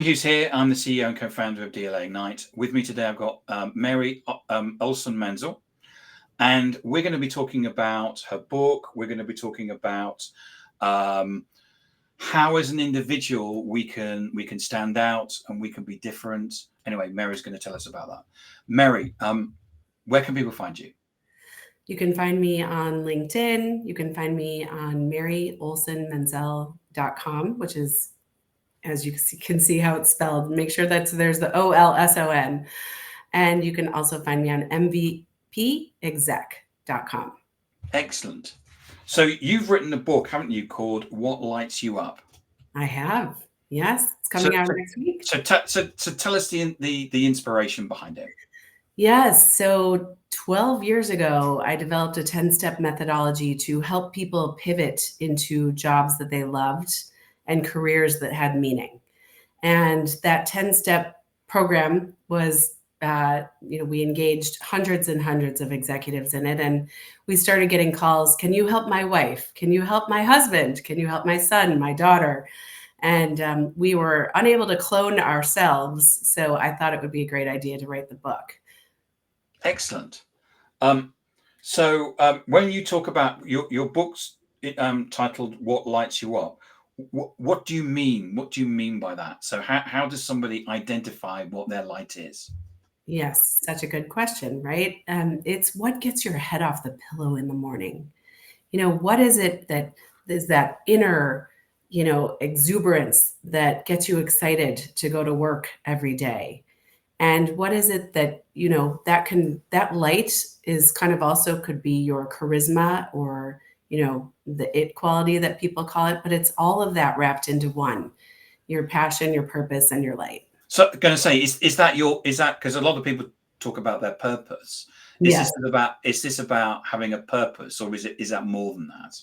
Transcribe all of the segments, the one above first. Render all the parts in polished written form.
Hughes here. I'm the CEO and co-founder of DLA Ignite. With me today, I've got Mary Olson Menzel, and we're going to be talking about her book. We're going to be talking about um, how, as an individual, we can stand out and we can be different. Anyway, Mary's going to tell us about that. Mary, where can people find you? You can find me on LinkedIn. You can find me on maryolsonmenzel.com, which is, as you can see how it's spelled. Make sure that there's the OLSON. And you can also find me on mvpexec.com. Excellent. So you've written a book, haven't you, called "What Lights You Up"? I have. Yes, it's So, coming out so, next week. so tell us the inspiration behind it. Yes. So 12 years ago, I developed a 10-step methodology to help people pivot into jobs that they loved and careers that had meaning. And that 10-step program was, we engaged hundreds and hundreds of executives in it. And we started getting calls. Can you help my wife? Can you help my husband? Can you help my son, my daughter? And we were unable to clone ourselves. So I thought it would be a great idea to write the book. Excellent. Um, when you talk about your book's titled "What Lights You Up," what do you mean? What do you mean by that? So how does somebody identify what their light is? Yes, such a good question, right? It's what gets your head off the pillow in the morning. What is it that is that inner, exuberance that gets you excited to go to work every day? And what is it that, that light is kind of also could be your charisma or, the it quality that people call it, but it's all of that wrapped into one, your passion, your purpose, and your light. So, I'm going to say, is that because a lot of people talk about their purpose? Yes. Is this about having a purpose, or is that more than that?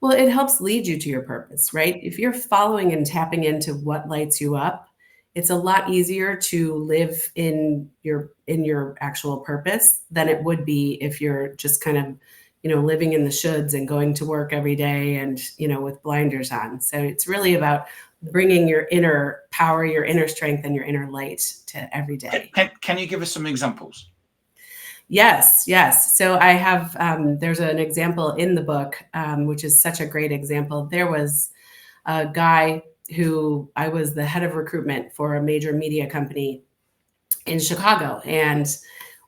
Well, it helps lead you to your purpose, right? If you're following and tapping into what lights you up, it's a lot easier to live in your actual purpose than it would be if you're just kind of, living in the shoulds and going to work every day and, with blinders on. So it's really about bringing your inner power, your inner strength, and your inner light to every day. Can you give us some examples? Yes, yes. So I have, there's an example in the book, which is such a great example. There was a guy who I was the head of recruitment for a major media company in Chicago. And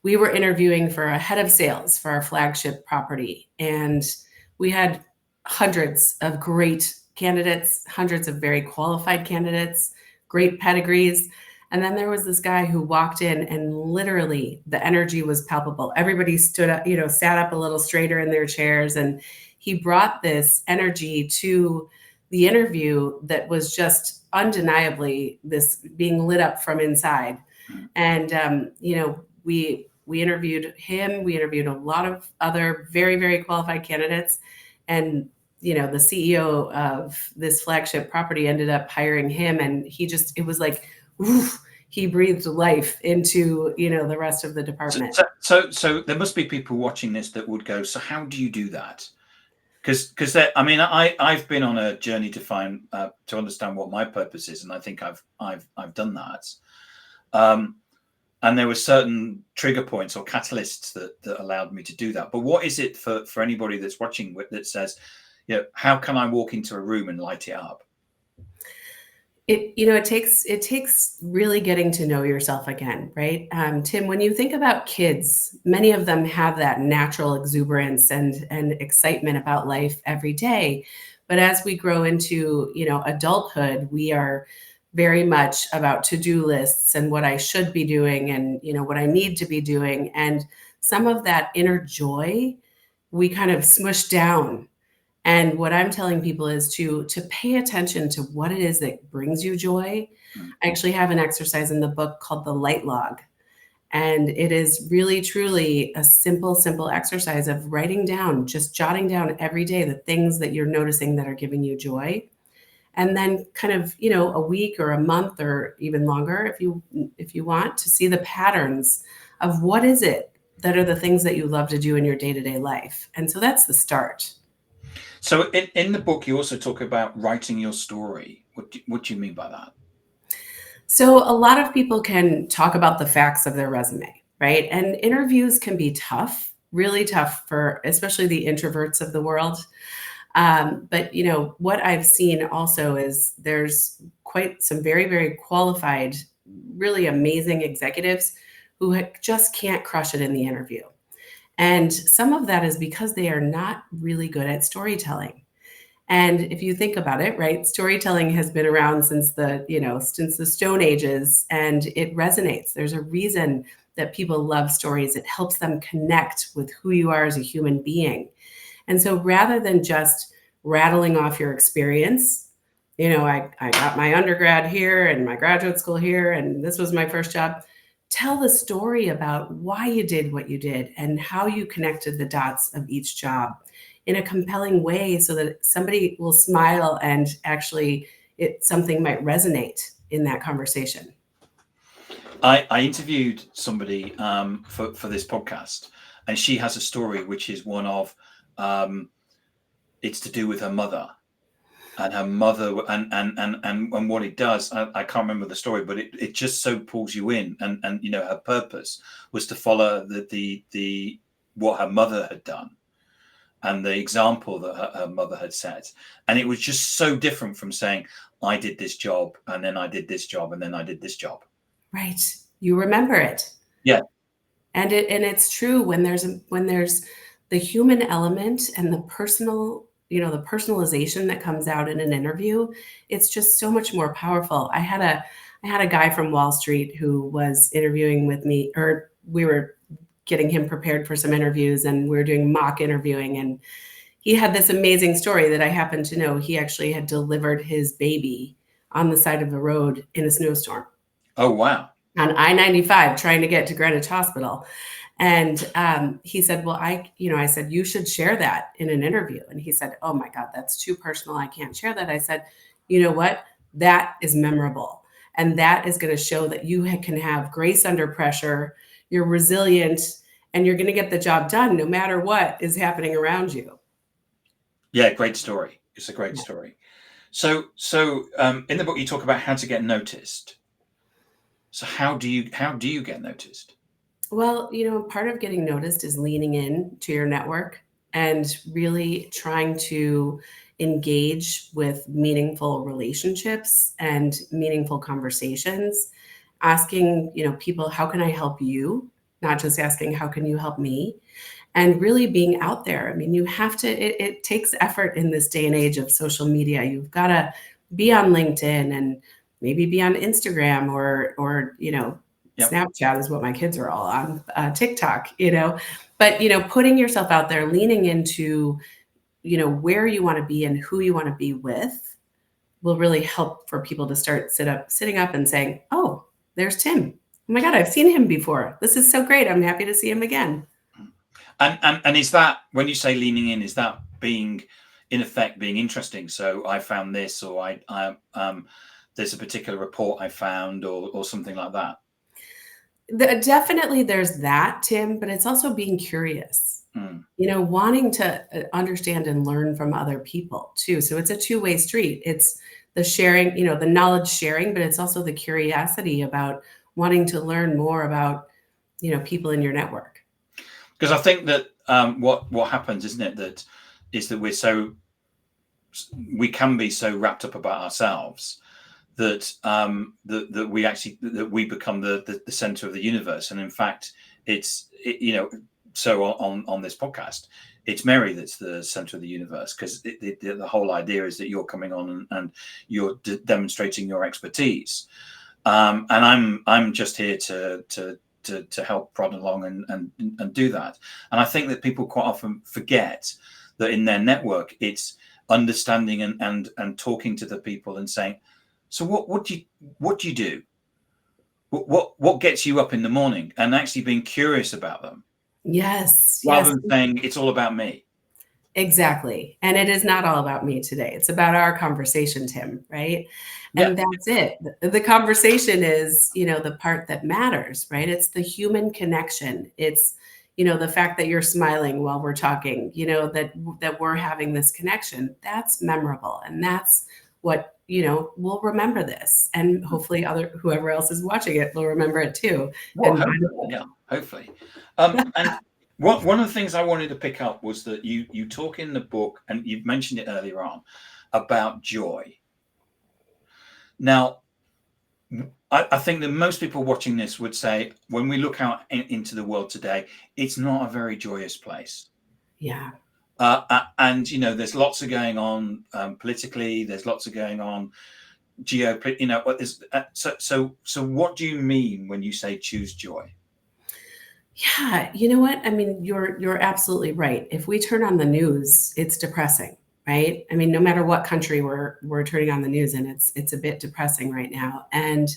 we were interviewing for a head of sales for our flagship property. And we had hundreds of great candidates, hundreds of very qualified candidates, great pedigrees. And then there was this guy who walked in and literally the energy was palpable. Everybody stood up, sat up a little straighter in their chairs. And he brought this energy to the interview that was just undeniably this being lit up from inside. And we interviewed him. We interviewed a lot of other very, very qualified candidates, and the CEO of this flagship property ended up hiring him, and it was like, oof, he breathed life into the rest of the department. So there must be people watching this that would go, so how do you do that? Because I mean, I've been on a journey to find to understand what my purpose is, and I think I've done that. And there were certain trigger points or catalysts that allowed me to do that. But what is it for anybody that's watching that says, how can I walk into a room and light it up? It takes really getting to know yourself again, right? Tim, when you think about kids, many of them have that natural exuberance and excitement about life every day. But as we grow into adulthood, we are very much about to-do lists and what I should be doing and what I need to be doing. And some of that inner joy we kind of smush down. And what I'm telling people is to pay attention to what it is that brings you joy. I actually have an exercise in the book called the light log. And it is really, truly a simple, simple exercise of writing down, just jotting down every day the things that you're noticing that are giving you joy. And then kind of, a week or a month or even longer, if you want to see the patterns of what is it that are the things that you love to do in your day-to-day life. And so that's the start. So in the book, you also talk about writing your story. What do you mean by that? So a lot of people can talk about the facts of their resume, right? And interviews can be tough, really tough for especially the introverts of the world. But what I've seen also is there's quite some very, very qualified, really amazing executives who just can't crush it in the interview. And some of that is because they are not really good at storytelling. And if you think about it, right, storytelling has been around since the Stone Ages, and it resonates. There's a reason that people love stories. It helps them connect with who you are as a human being. And so rather than just rattling off your experience, I got my undergrad here and my graduate school here, and this was my first job. Tell the story about why you did what you did and how you connected the dots of each job in a compelling way so that somebody will smile and actually something might resonate in that conversation. I interviewed somebody for this podcast, and she has a story which is one of it's to do with her mother. And her mother and what it does, I can't remember the story, but it just so pulls you in. And her purpose was to follow the what her mother had done and the example that her mother had set. And it was just so different from saying, I did this job and then I did this job and then I did this job. Right. You remember it. Yeah. And it's true when there's the human element and the personal, the personalization that comes out in an interview. It's just so much more powerful. I had a guy from Wall Street who was interviewing with me, or we were getting him prepared for some interviews, and we were doing mock interviewing, and he had this amazing story that I happen to know. He actually had delivered his baby on the side of the road in a snowstorm. Oh, wow. On I-95 trying to get to Greenwich Hospital. And he said, well, I said, you should share that in an interview. And he said, oh my God, that's too personal. I can't share that. I said, you know what? That is memorable. And that is going to show that you can have grace under pressure. You're resilient, and you're going to get the job done no matter what is happening around you. Yeah, great story. It's a great story. So in the book, you talk about how to get noticed. So how do you get noticed? Well, part of getting noticed is leaning in to your network and really trying to engage with meaningful relationships and meaningful conversations, asking, people, how can I help you? Not just asking, how can you help me? And really being out there. I mean, you have to, it takes effort in this day and age of social media. You've got to be on LinkedIn and maybe be on Instagram or Yep. Snapchat is what my kids are all on, TikTok, but, putting yourself out there, leaning into, where you want to be and who you want to be with will really help for people to start sitting up and saying, oh, there's Tim. Oh my God, I've seen him before. This is so great. I'm happy to see him again. And is that, when you say leaning in, is that being, in effect, being interesting? So I found this, or I there's a particular report I found, or something like that. Definitely there's that, Tim, but it's also being curious, wanting to understand and learn from other people too. So it's a two-way street. It's the sharing, the knowledge sharing, but it's also the curiosity about wanting to learn more about, people in your network. Because I think that what happens, isn't it, that we can be so wrapped up about ourselves that that we become the center of the universe. And in fact, so on this podcast, it's Mary that's the center of the universe, because the whole idea is that you're coming on and you're demonstrating your expertise, and I'm just here to help prod along and do that. And I think that people quite often forget that in their network, it's understanding and talking to the people and saying, so what do you do? What gets you up in the morning, and actually being curious about them. Yes. Rather than saying it's all about me. Exactly. And it is not all about me today. It's about our conversation, Tim, right? And that's it. The conversation is, the part that matters, right? It's the human connection. It's, the fact that you're smiling while we're talking, that we're having this connection. That's memorable. And that's what will remember this, and hopefully whoever else is watching it will remember it too. Well, And hopefully, yeah, hopefully. And one of the things I wanted to pick up was that you talk in the book, and you've mentioned it earlier on, about joy. Now, I think that most people watching this would say, when we look out into the world today, it's not a very joyous place. yeah. And there's lots of going on politically. There's lots of going on so what do you mean when you say choose joy? Yeah, you know what? I mean, you're absolutely right. If we turn on the news, it's depressing, right? I mean, no matter what country we're turning on the news in, it's a bit depressing right now. And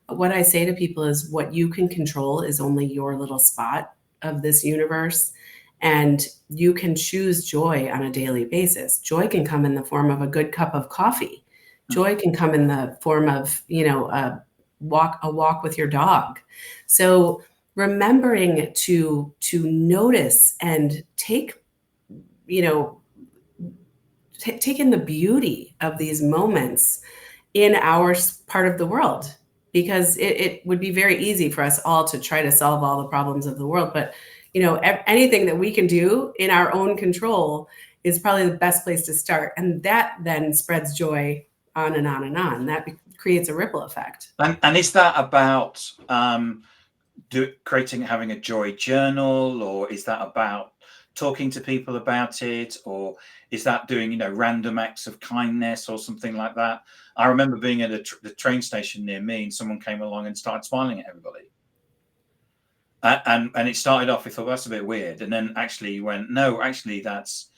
what I say to people is, what you can control is only your little spot of this universe. And you can choose joy on a daily basis. Joy can come in the form of a good cup of coffee. Joy can come in the form of, a walk with your dog. So remembering to notice and take in the beauty of these moments in our part of the world, because it would be very easy for us all to try to solve all the problems of the world, but anything that we can do in our own control is probably the best place to start, and that then spreads joy on and on and on. That creates a ripple effect. And is that about having a joy journal, or is that about talking to people about it, or is that doing random acts of kindness or something like that? I remember being at the train station near me, and someone came along and started smiling at everybody. And it started off, we thought, that's a bit weird, and then actually went, no, actually it's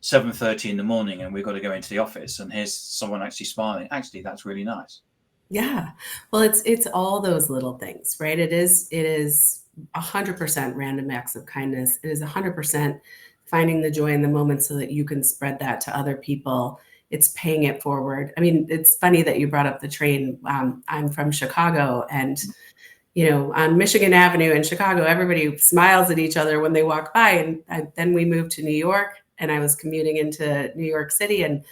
7:30 in the morning and we've got to go into the office, and here's someone actually smiling. Actually, that's really nice. Yeah. Well, it's all those little things, right? It is 100% random acts of kindness. It is 100% finding the joy in the moment so that you can spread that to other people. It's paying it forward. I mean, it's funny that you brought up the train. I'm from Chicago, and on Michigan Avenue in Chicago, everybody smiles at each other when they walk by. And then we moved to New York, and I was commuting into New York City, and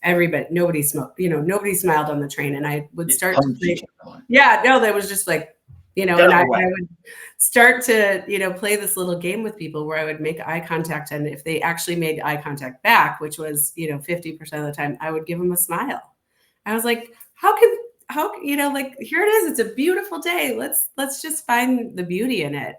nobody smiled on the train. And I would start to say, that was just like, and I would start to, play this little game with people where I would make eye contact. And if they actually made eye contact back, which was, 50% of the time, I would give them a smile. I was like, how, here it is. It's a beautiful day. Let's just find the beauty in it.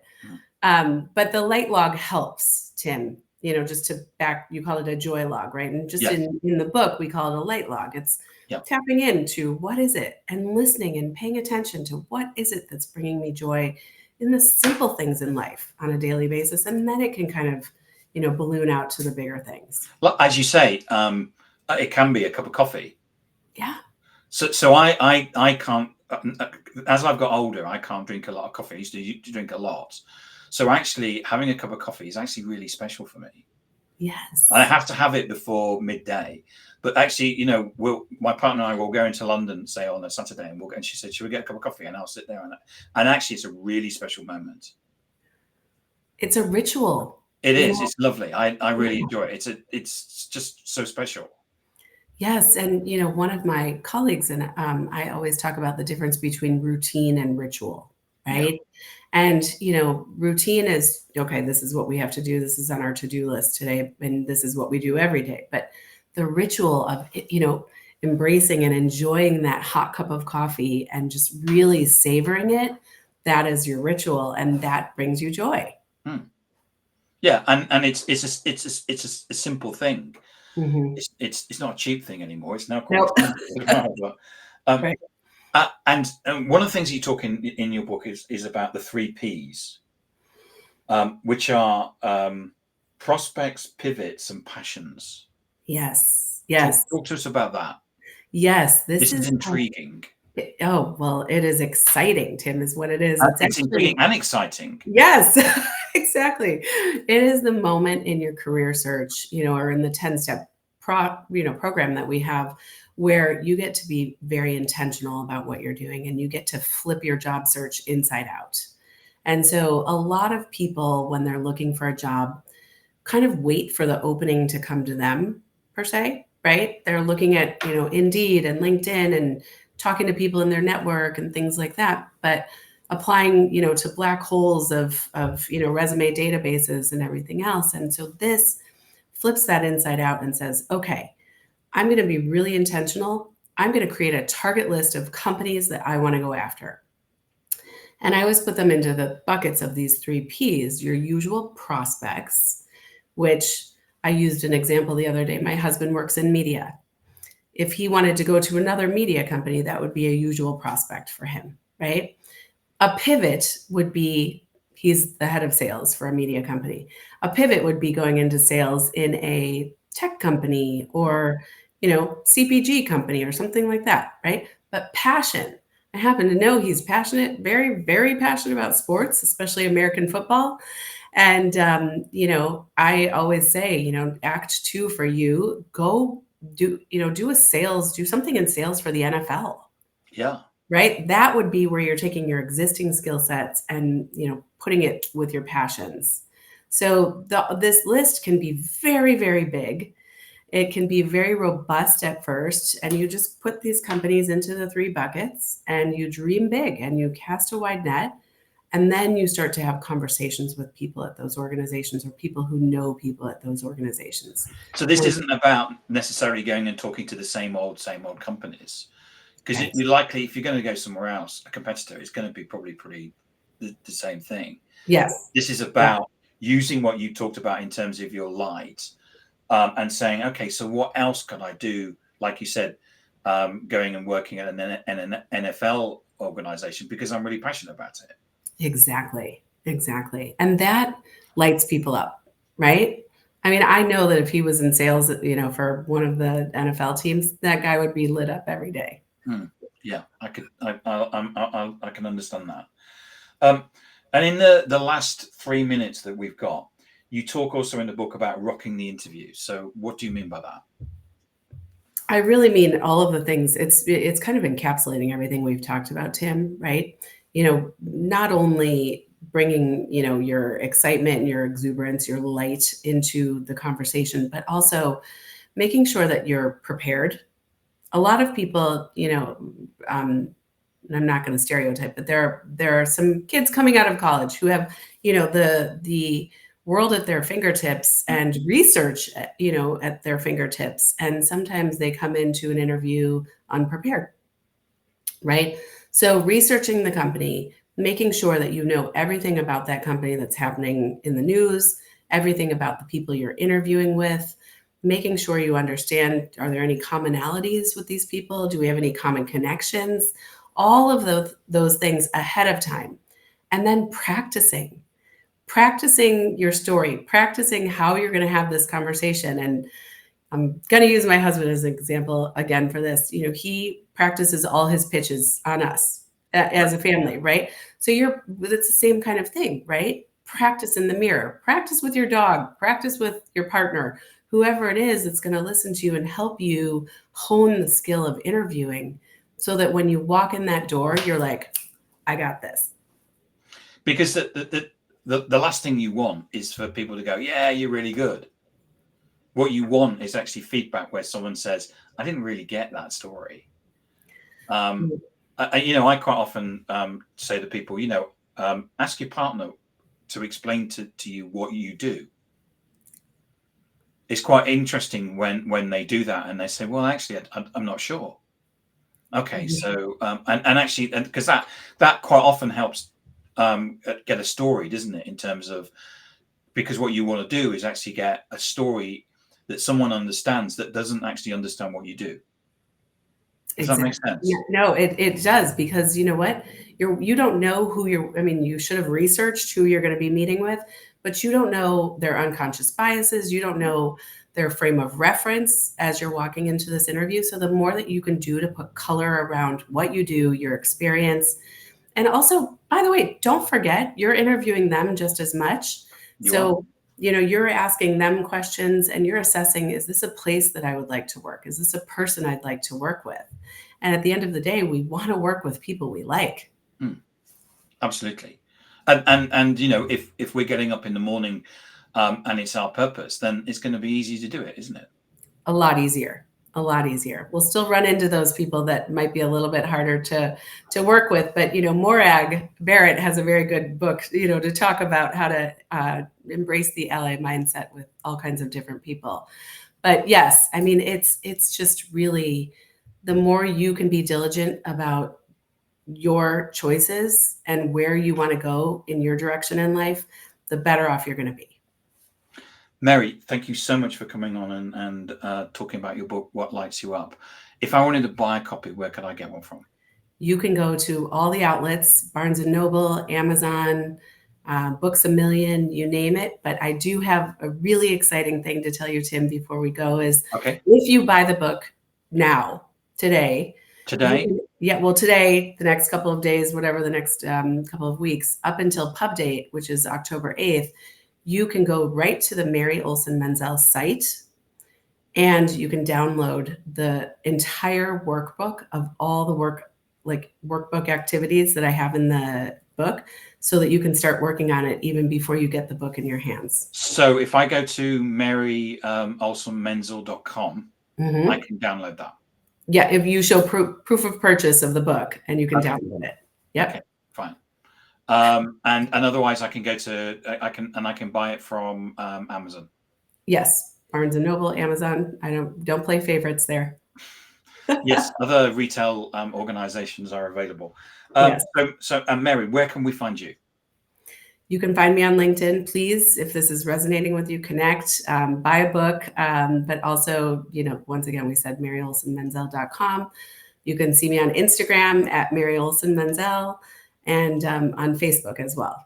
But the light log helps, Tim, just to back, you call it a joy log, right? And just in the book, we call it a light log. It's tapping into what is it, and listening and paying attention to what is it that's bringing me joy in the simple things in life on a daily basis. And then it can kind of, balloon out to the bigger things. Well, as you say, it can be a cup of coffee. Yeah. So I can't, as I've got older, I can't drink a lot of coffee. I used to drink a lot. So actually having a cup of coffee is actually really special for me. Yes. I have to have it before midday. But actually, my partner and I will go into London, say on a Saturday, and she said, should we get a cup of coffee? And I'll sit there. And actually, it's a really special moment. It's a ritual. It is. It's lovely. I really enjoy it. It's just so special. Yes. And, one of my colleagues, and I always talk about the difference between routine and ritual, right? Yeah. And, routine is, okay, this is what we have to do. This is on our to-do list today. And this is what we do every day. But the ritual of, embracing and enjoying that hot cup of coffee and just really savoring it, that is your ritual. And that brings you joy. Yeah. And it's a simple thing. Mm-hmm. It's not a cheap thing anymore. It's now called right. And one of the things you talk in your book is about the 3 Ps, which are prospects, pivots, and passions. Yes. Talk to us about that. Yes, this is intriguing. Oh, well, it is exciting, Tim, is what it is. It's intriguing and exciting. Yes, exactly. It is the moment in your career search, or in the 10-step program that we have, where you get to be very intentional about what you're doing, and you get to flip your job search inside out. And so a lot of people, when they're looking for a job, kind of wait for the opening to come to them, per se. right? They're looking at, Indeed and LinkedIn and talking to people in their network and things like that. But applying, to black holes of resume databases and everything else. And so this flips that inside out and says, okay, I'm going to be really intentional. I'm going to create a target list of companies that I want to go after. And I always put them into the buckets of these 3 Ps: your usual prospects, which I used an example the other day. My husband works in media. If he wanted to go to another media company, that would be a usual prospect for him, right? A pivot would be, he's the head of sales for a media company. A pivot would be going into sales in a tech company or, CPG company or something like that, right? But passion, I happen to know he's passionate, very, very passionate about sports, especially American football. And, I always say, act 2 for you, go do something in sales for the NFL. Yeah. Right? That would be where you're taking your existing skill sets and, putting it with your passions. So this list can be very, very big. It can be very robust at first, and you just put these companies into the 3 buckets and you dream big and you cast a wide net. And then you start to have conversations with people at those organizations or people who know people at those organizations. So this isn't about necessarily going and talking to the same old companies. Because Right. you're likely, if you're going to go somewhere else, a competitor is going to be probably pretty the same thing. Yes. This is about using what you talked about in terms of your light, and saying, okay, so what else can I do? Like you said, going and working at an NFL organization because I'm really passionate about it. Exactly. And that lights people up, right? I mean, I know that if he was in sales, for one of the NFL teams, that guy would be lit up every day. Yeah, I can understand that. And in the last 3 minutes that we've got, you talk also in the book about rocking the interview. So what do you mean by that? I really mean all of the things. It's kind of encapsulating everything we've talked about, Tim, right? Not only bringing, your excitement and your exuberance, your light into the conversation, but also making sure that you're prepared. A lot of people, and I'm not going to stereotype, but there are some kids coming out of college who have, the world at their fingertips and research, at their fingertips. And sometimes they come into an interview unprepared, right? So researching the company, making sure that you know everything about that company that's happening in the news, everything about the people you're interviewing with, making sure you understand, are there any commonalities with these people? Do we have any common connections? All of those things ahead of time. And then practicing your story, practicing how you're going to have this conversation. And I'm going to use my husband as an example again for this. He practices all his pitches on us as a family, right? So it's the same kind of thing, right? Practice in the mirror, practice with your dog, practice with your partner, whoever it is that's going to listen to you and help you hone the skill of interviewing so that when you walk in that door, you're like, I got this. Because the last thing you want is for people to go, yeah, you're really good. What you want is actually feedback where someone says, I didn't really get that story. I quite often say to people, ask your partner to explain to you what you do. It's quite interesting when they do that and they say, well, actually, I'm not sure. Okay, so and actually, and because that quite often helps get a story, doesn't it? In terms of, because what you want to do is actually get a story that someone understands that doesn't actually understand what you do. Does that make sense? Yeah, no, it does, because you know what? You don't know who you should have researched who you're going to be meeting with, but you don't know their unconscious biases. You don't know their frame of reference as you're walking into this interview. So the more that you can do to put color around what you do, your experience, and also, by the way, don't forget, you're interviewing them just as much. You're asking them questions and you're assessing, is this a place that I would like to work? Is this a person I'd like to work with? And at the end of the day, we want to work with people we like. Absolutely. And if we're getting up in the morning and it's our purpose, then it's going to be easy to do it, isn't it? A lot easier. a lot easier. We'll still run into those people that might be a little bit harder to work with, but Morag Barrett has a very good book, to talk about how to embrace the LA mindset with all kinds of different people. But yes, I mean, it's just really, the more you can be diligent about your choices and where you want to go in your direction in life, the better off you're going to be. Mary, thank you so much for coming on and talking about your book, What Lights You Up. If I wanted to buy a copy, where could I get one from? You can go to all the outlets, Barnes & Noble, Amazon, Books A Million, you name it. But I do have a really exciting thing to tell you, Tim, before we go, is Okay. If you buy the book now, today, Today, the next couple of days, whatever the next couple of weeks, up until pub date, which is October 8th, you can go right to the Mary Olson Menzel site, and you can download the entire workbook of all the workbook activities that I have in the book, so that you can start working on it even before you get the book in your hands. So if I go to maryolsonmenzel.com, I can download that. Yeah, if you show proof of purchase of the book, and you can download it. Yep. Okay, fine. And otherwise, I can go to I can buy it from Amazon. Yes, Barnes & Noble, Amazon. I don't play favorites there. Yes, other retail organizations are available. Yes. So Mary, where can we find you? You can find me on LinkedIn. Please, if this is resonating with you, connect, buy a book, but also, once again, we said maryolsonmenzel.com. You can see me on Instagram at Mary Olson Menzel, and on Facebook as well.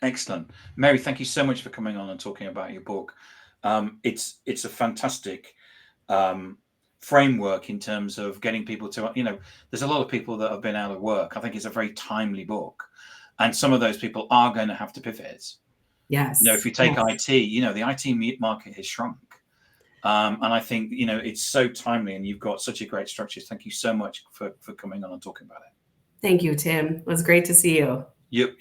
Excellent. Mary, thank you so much for coming on and talking about your book. It's a fantastic framework in terms of getting people to, there's a lot of people that have been out of work. I think it's a very timely book. And some of those people are going to have to pivot. Yes. If you take IT, the IT market has shrunk. And I think, it's so timely, and you've got such a great structure. Thank you so much for coming on and talking about it. Thank you, Tim. It was great to see you. You're